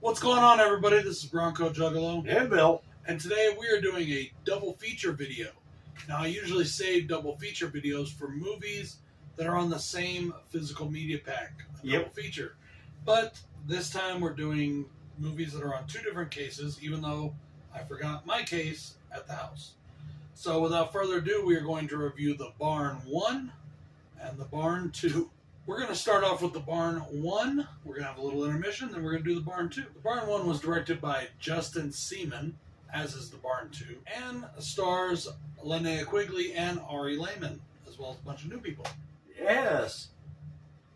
What's going on, everybody? This is Bronco Juggalo. And Bill. And today we are doing a double feature video. Now, I usually save double feature videos for movies that are on the same physical media pack, double feature. But this time we're doing movies that are on two different cases, even though I forgot my case at the house. So without further ado, we are going to review the Barn 1 and the Barn 2. We're going to start off with the Barn 1. We're going to have a little intermission, then we're going to do the Barn 2. The Barn 1 was directed by Justin Seaman, as is the Barn 2, and stars Linnea Quigley and Ari Lehman, as well as a bunch of new people. Yes.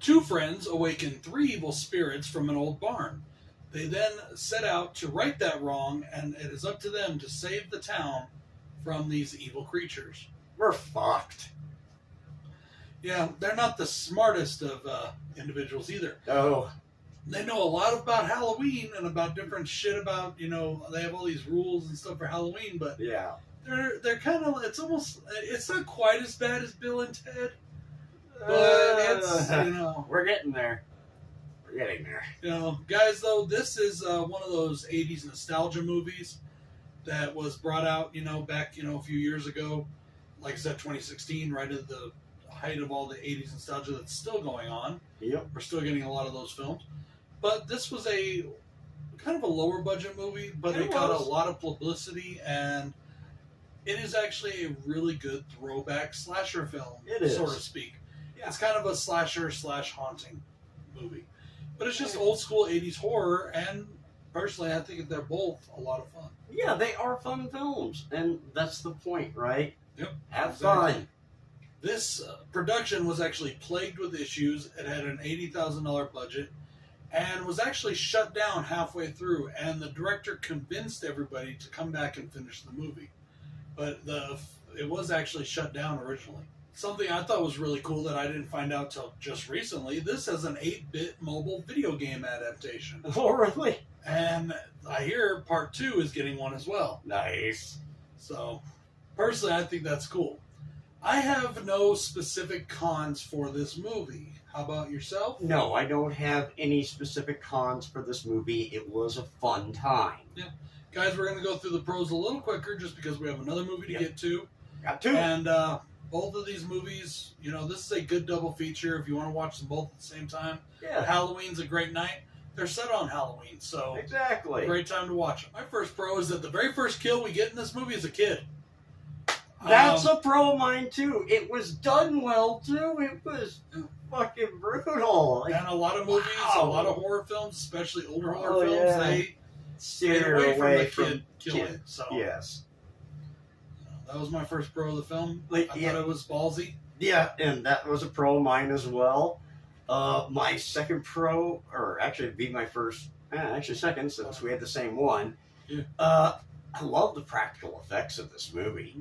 Two friends awaken three evil spirits from an old barn. They then set out to right that wrong, and it is up to them to save the town from these evil creatures. We're fucked. Yeah, they're not the smartest of individuals either. Oh. They know a lot about Halloween and about different shit about, they have all these rules and stuff for Halloween, but yeah, they're kind of, it's not quite as bad as Bill and Ted, but it's, We're getting there. We're getting there. Guys, though, this is one of those 80s nostalgia movies that was brought out, back, a few years ago, like I said, 2016, right at the height of all the 80s nostalgia that's still going on. Yep. We're still getting a lot of those films. But this was a kind of a lower budget movie, but it got a lot of publicity, and it is actually a really good throwback slasher film, so to speak. Yeah. It's kind of a slasher / haunting movie. But it's just old school 80s horror, and personally I think they're both a lot of fun. Yeah, they are fun films, and that's the point, right? Yep. Have fun. This production was actually plagued with issues. It had an $80,000 budget and was actually shut down halfway through, and the director convinced everybody to come back and finish the movie. But it was actually shut down originally. Something I thought was really cool that I didn't find out till just recently, this has an 8-bit mobile video game adaptation. Oh, really? And I hear part 2 is getting one as well. Nice. So, personally, I think that's cool. I have no specific cons for this movie. How about yourself? No, I don't have any specific cons for this movie. It was a fun time. Yeah. Guys, we're going to go through the pros a little quicker just because we have another movie to get to. Got to. And both of these movies, this is a good double feature if you want to watch them both at the same time. Yeah. Halloween's a great night. They're set on Halloween, so exactly. Great time to watch them. My first pro is that the very first kill we get in this movie is a kid. That's a pro of mine, too. It was done well, too. It was fucking brutal. And a lot of movies, a lot of horror films, especially older horror films, they steer away from the kid killing. So, yes. That was my first pro of the film. I thought it was ballsy. Yeah, and that was a pro of mine as well. My second pro, or actually it'd be my first, second, since we had the same one. Yeah. I love the practical effects of this movie.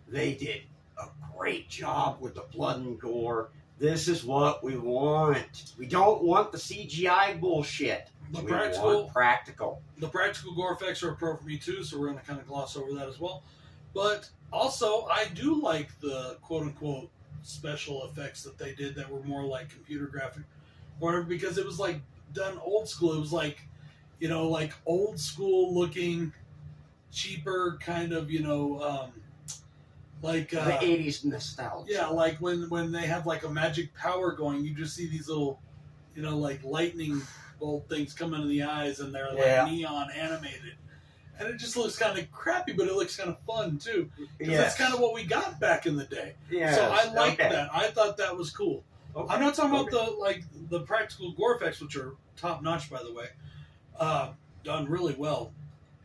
They did a great job with the blood and gore. This is what we want. We don't want the CGI bullshit. We want practical. The practical gore effects are a pro for me too, so we're going to kind of gloss over that as well. But also, I do like the quote-unquote special effects that they did that were more like computer graphic, or because it was like done old school. It was like, like old school looking, cheaper kind of, like the 80s nostalgia. Yeah, like when they have like a magic power going, you just see these little, like lightning bolt things come into the eyes, and they're like neon animated. And it just looks kind of crappy, but it looks kind of fun, too. Because that's kind of what we got back in the day. Yes. So I liked that. I thought that was cool. Okay. I'm not talking about the practical gore effects, which are top-notch, by the way. Done really well.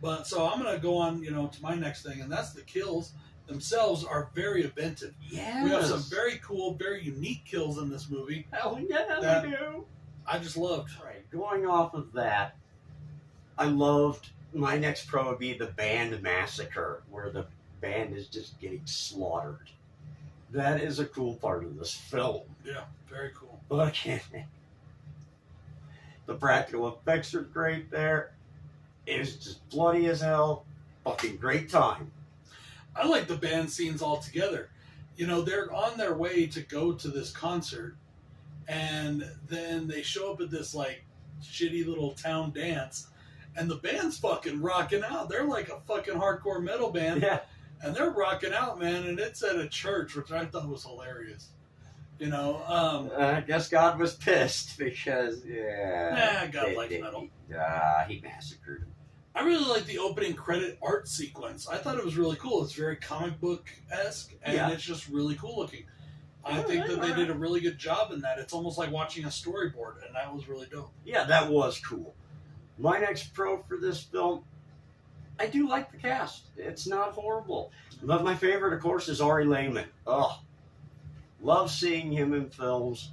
But so I'm going to go on, to my next thing, and that's the kills themselves are very inventive. Yes. We have some very cool, very unique kills in this movie. Hell yeah, we do. I just loved. Right. Going off of that, I loved... My next pro would be the band massacre, where the band is just getting slaughtered. That is a cool part of this film. Yeah, very cool. Okay. The practical effects are great there. It's just bloody as hell. Fucking great time. I like the band scenes altogether. They're on their way to go to this concert, and then they show up at this, like, shitty little town dance, And the band's fucking rocking out. They're like a fucking hardcore metal band. Yeah. And they're rocking out, man. And it's at a church, which I thought was hilarious. You know, I guess God was pissed because, God likes metal. He massacred him. I really like the opening credit art sequence. I thought it was really cool. It's very comic book-esque, and it's just really cool looking. I think that they did a really good job in that. It's almost like watching a storyboard, and that was really dope. Yeah, that was cool. My next pro for this film, I do like the cast. It's not horrible. But my favorite, of course, is Ari Lehman. Oh, love seeing him in films.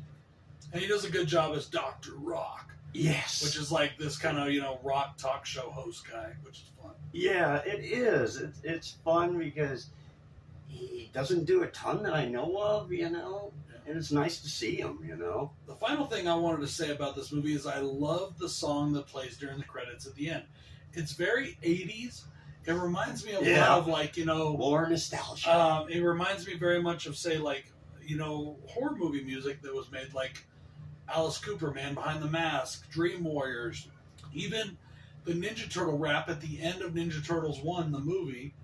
And he does a good job as Dr. Rock. Yes. Which is like this kind of, rock talk show host guy, which is fun. Yeah, it is. It's fun because he doesn't do a ton that I know of, And it's nice to see him, The final thing I wanted to say about this movie is I love the song that plays during the credits at the end. It's very 80s. It reminds me of a lot of more nostalgia. It reminds me very much of, say, horror movie music that was made, like Alice Cooper, Man Behind the Mask, Dream Warriors, even the Ninja Turtle rap at the end of Ninja Turtles 1, the movie.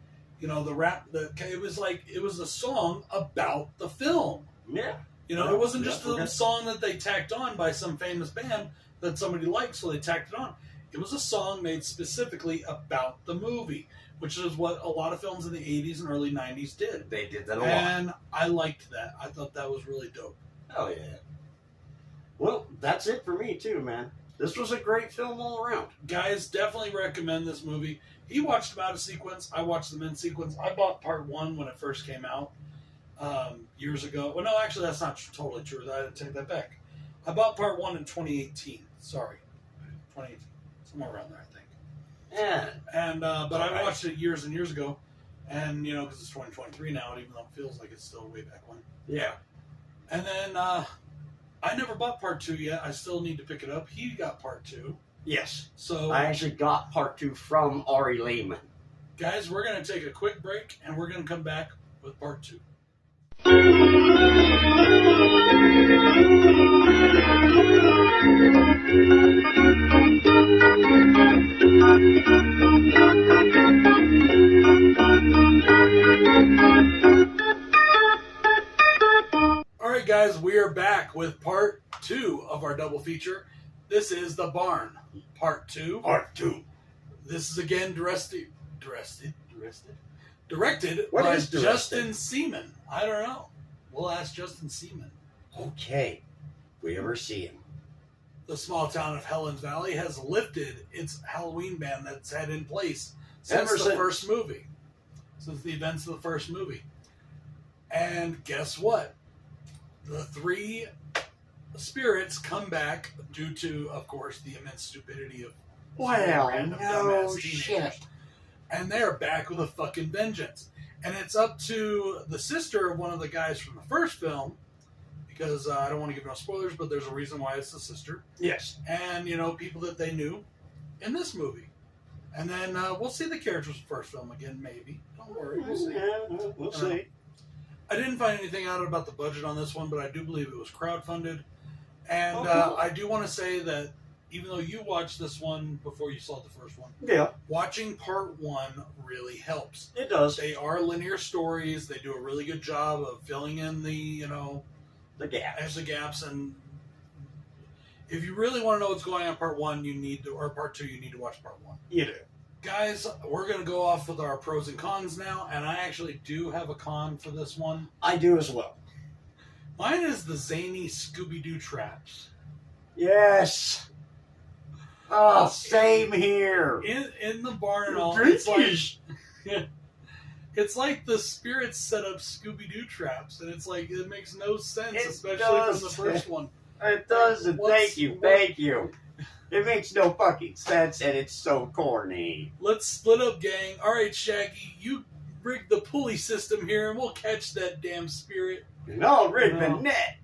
The rap, it was a song about the film. Yeah. It wasn't just a song that they tacked on by some famous band that somebody liked, so they tacked it on. It was a song made specifically about the movie, which is what a lot of films in the 80s and early 90s did. They did that a lot. And I liked that. I thought that was really dope. Oh, yeah. Well, that's it for me, too, man. This was a great film all around. Guys, definitely recommend this movie. He watched them out of sequence. I watched them in sequence. I bought part 1 when it first came out years ago. Well, no, actually, that's not totally true. I take that back. I bought part 1 in 2018. Sorry. 2018. Somewhere around there, I think. Yeah. And but I watched it years and years ago. And, because it's 2023 now, even though it feels like it's still way back when. Yeah. And then I never bought part 2 yet. I still need to pick it up. He got part 2. Yes. So I actually got part 2 from Ari Lehman. Guys, we're going to take a quick break, and we're going to come back with part 2. All right, guys, we are back with part 2 of our double feature. This is The Barn, part 2. Part 2. This is again directed by Justin Seaman. I don't know. We'll ask Justin Seaman. Okay. If we ever see him. The small town of Helens Valley has lifted its Halloween ban that's had in place since the first movie. Since the events of the first movie. And guess what? The 3 spirits come back due to, of course, the immense stupidity of random dumbass teenagers. And they're back with a fucking vengeance. And it's up to the sister of one of the guys from the first film, because I don't want to give no spoilers, but there's a reason why it's the sister. Yes. And, people that they knew in this movie. And then we'll see the characters from the first film again, maybe. Don't worry, we'll see. Yeah, we'll see. I didn't find anything out about the budget on this one, but I do believe it was crowdfunded. And cool. I do want to say that even though you watched this one before you saw the first one, watching part 1 really helps. It does. They are linear stories. They do a really good job of filling in the gaps. And if you really want to know what's going on in part 1, or part 2, you need to watch part 1. You do. Guys, we're going to go off with our pros and cons now, and I actually do have a con for this one. I do as well. Mine is the zany Scooby-Doo traps. Yes. Oh, same here. In the barn and all, it's like the spirits set up Scooby-Doo traps, and it's like, it makes no sense, especially from the first one. It doesn't. Thank you. It makes no fucking sense, and it's so corny. Let's split up, gang. All right, Shaggy, you rig the pulley system here, and we'll catch that damn spirit. And I'll rig the net.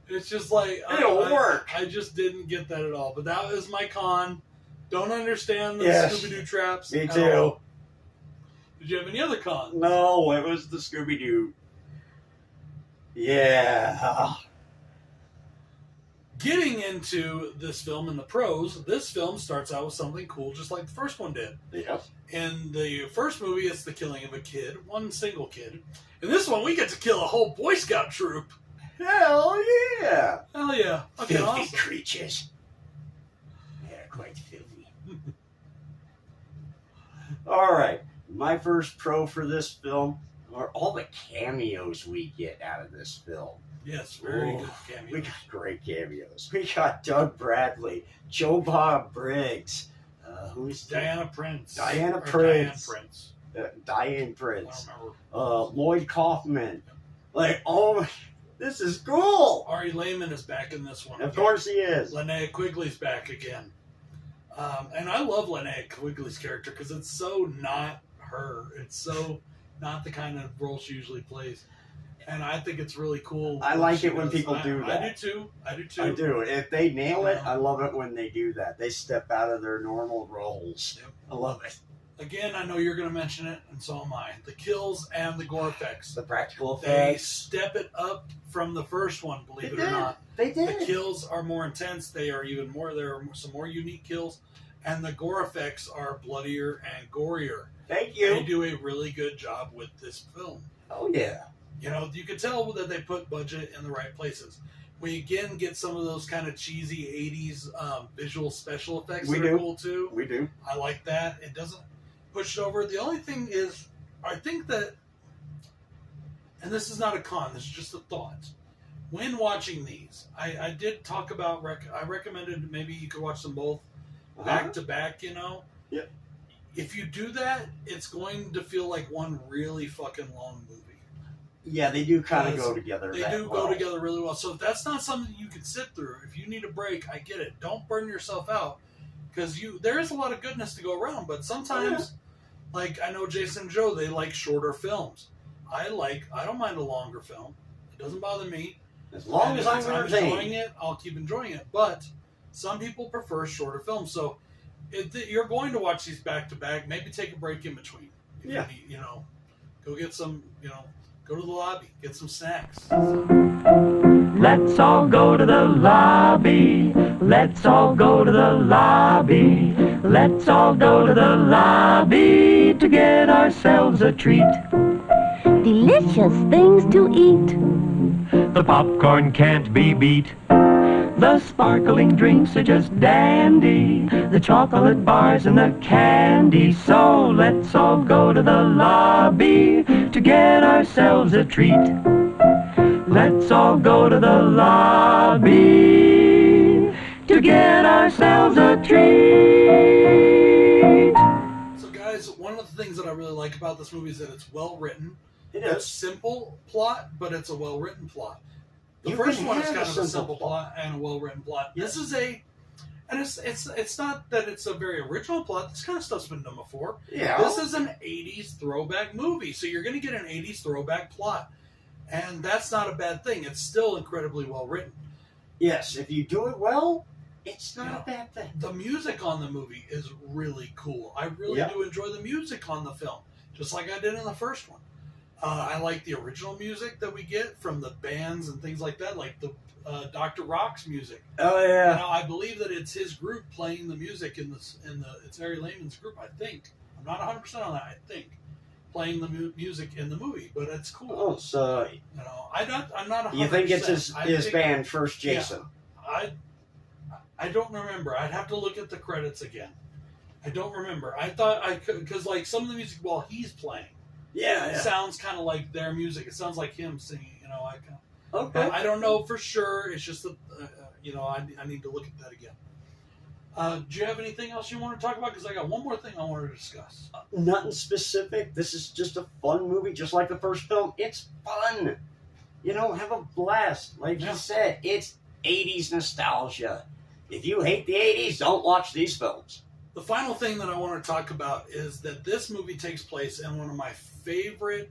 It's just like... It'll work. I just didn't get that at all. But that is my con. Don't understand the Scooby-Doo traps. Me too. Did you have any other cons? No, it was the Scooby-Doo. Yeah. Getting into this film and the pros, this film starts out with something cool, just like the first one did. Yes. In the first movie, it's the killing of a kid, one single kid. In this one, we get to kill a whole Boy Scout troop. Hell yeah! Hell yeah. Okay, Filthy awesome. creatures. They're quite filthy. Alright, my first pro for this film are all the cameos we get out of this film. Yes, very good cameos. We got great cameos. We got Doug Bradley, Joe Bob Briggs, who's Diana Prince. Diane Prince. Prince, I don't remember. Lloyd Kaufman. Like, oh, this is cool. Ari Lehman is back in this one. Of course he is. Linnea Quigley's back again. And I love Linnea Quigley's character because it's so not her. It's so not the kind of role she usually plays. And I think it's really cool. I like it when people do that. I do too. I do. If they nail it, I love it when they do that. They step out of their normal roles. Yep. I love it. Again, I know you're going to mention it, and so am I. The kills and the gore effects. The practical They effects. step it up from the first one, believe They it or did. not. They did. The kills are more intense. They are even more. There are some more unique kills, and the gore effects are bloodier and gorier. Thank They you. do a really good job with this film. Oh, yeah. You know, you can tell that they put budget in the right places. We again get some of those kind of cheesy 80s visual special effects that are cool too. We do. I like that. It doesn't push it over. The only thing is, I think that, and this is not a con, this is just a thought. When watching these, I did talk about, I recommended maybe you could watch them both back to back, you know? Yeah. If you do that, it's going to feel like one really fucking long movie. Yeah, they do kind of go together. They do go together really well. So if that's not something you can sit through, if you need a break, I get it. Don't burn yourself out because there is a lot of goodness to go around. But sometimes, like I know Jason and Joe, they like shorter films. I don't mind a longer film. It doesn't bother me. As long as I'm enjoying it, I'll keep enjoying it. But some people prefer shorter films. So you're going to watch these back to back. Maybe take a break in between. If you need, go get some, go to the lobby, get some snacks. Let's all go to the lobby. Let's all go to the lobby. Let's all go to the lobby to get ourselves a treat. Delicious things to eat. The popcorn can't be beat. The sparkling drinks are just dandy. The chocolate bars and the candy. So let's all go to the lobby to get ourselves a treat. Let's all go to the lobby to get ourselves a treat. So guys, one of the things that I really like about this movie is that it's well written. It It's is. simple plot, but it's a well written plot. The You first can one is have kind a of a simple simple plot and a well written plot. Yes. This is it's not that it's a very original plot. This kind of stuff's been done before. Yeah. This is an 80s throwback movie, so you're going to get an 80s throwback plot. And that's not a bad thing. It's still incredibly well written. Yes, if you do it well, it's not a bad thing. The music on the movie is really cool. I really do enjoy the music on the film, just like I did in the first one. I like the original music that we get from the bands and things like that, like the Dr. Rock's music. Oh yeah. I believe that it's his group playing the music it's Ari Lehman's group. I think I'm not 100% on that. I think playing the music in the movie, but it's cool. Oh, so I'm not 100%. you think it's his band, First Jason? Yeah, I don't remember. I'd have to look at the credits again. I don't remember. I thought I could because like some of the music while he's playing. It sounds kind of like their music. It sounds like him singing. Okay. I don't know for sure. It's just that I need to look at that again. Do you have anything else you want to talk about? Because I got one more thing I wanted to discuss. Nothing specific. This is just a fun movie, just like the first film. It's fun. Have a blast. Like you said, it's 80s nostalgia. If you hate the 80s, don't watch these films. The final thing that I want to talk about is that this movie takes place in one of my favorite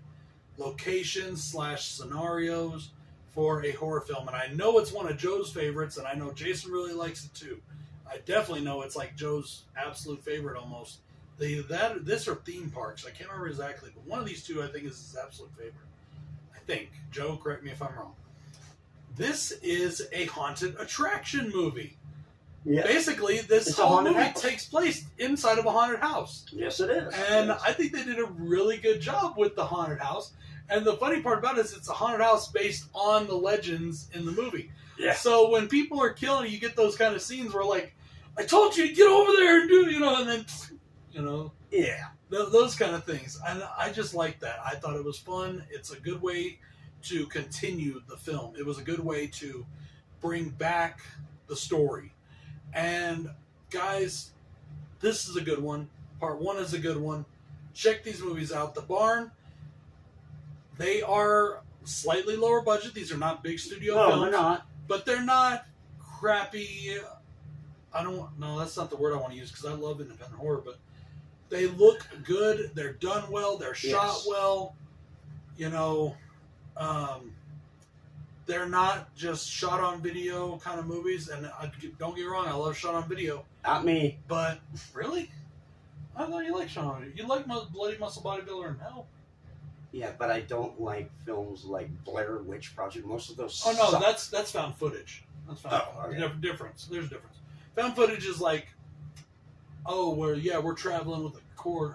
locations / scenarios for a horror film. And I know it's one of Joe's favorites, and I know Jason really likes it too. I definitely know it's like Joe's absolute favorite almost. This or theme parks. I can't remember exactly, but one of these two I think is his absolute favorite. I think. Joe, correct me if I'm wrong. this is a haunted attraction movie. Yeah. Basically, this whole movie takes place inside of a haunted house. Yes, it is. And I think they did a really good job with the haunted house. And the funny part about it is it's a haunted house based on the legends in the movie. Yeah. So when people are killing, you get those kind of scenes where, like, I told you to get over there and do, and then, Yeah. those kind of things. And I just like that. I thought it was fun. It's a good way to continue the film. It was a good way to bring back the story. And guys, this is a good one. Part 1 is a good one. Check these movies out. The Barn, they are slightly lower budget. These are not big studio films. No, they're not. But they're not crappy. No, that's not the word I want to use because I love independent horror, but they look good. They're done well. They're shot well. They're not just shot on video kind of movies. And don't get me wrong, I love shot on video. Not me. But really? I thought you liked shot on video. You like Bloody Muscle Bodybuilder in Hell? Yeah, but I don't like films like Blair Witch Project. Most of those. Oh no, suck. that's found footage. That's found footage. Okay. Difference. There's a difference. Found footage is like, we're traveling with a cord.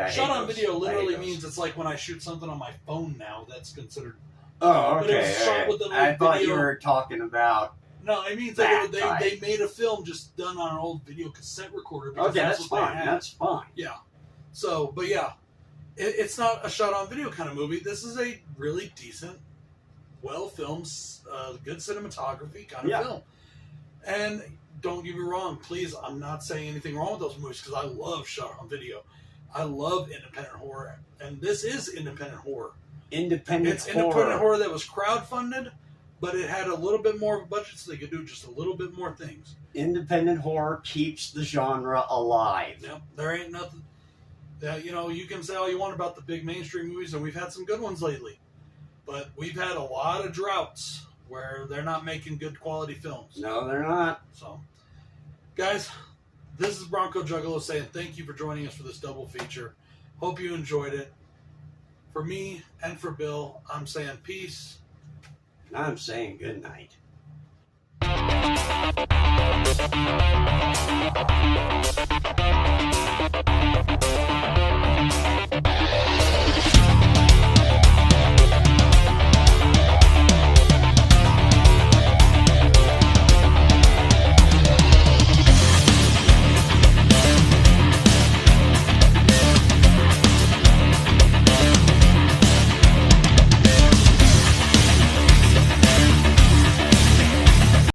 Shot on video literally means it's like when I shoot something on my phone now. That's considered. Oh, But it was okay. shot with an I old thought you video. were talking about. No, it means That they made a film just done on an old video cassette recorder. Because Okay, that's what they fine. had. That's fine. Yeah. So, but yeah, it's not a shot on video kind of movie. This is a really decent, well filmed, good cinematography kind of film. And don't get me wrong, please, I'm not saying anything wrong with those movies because I love shot on video. I love independent horror, and this is independent horror. Independent horror that was crowdfunded, but it had a little bit more of a budget so they could do just a little bit more things. Independent horror keeps the genre alive. Yep, there ain't nothing. You can say all you want about the big mainstream movies, and we've had some good ones lately. But we've had a lot of droughts where they're not making good quality films. No, they're not. So, guys, this is Bronco Juggalo saying thank you for joining us for this double feature. Hope you enjoyed it. For me and for Bill, I'm saying peace. And I'm saying good night.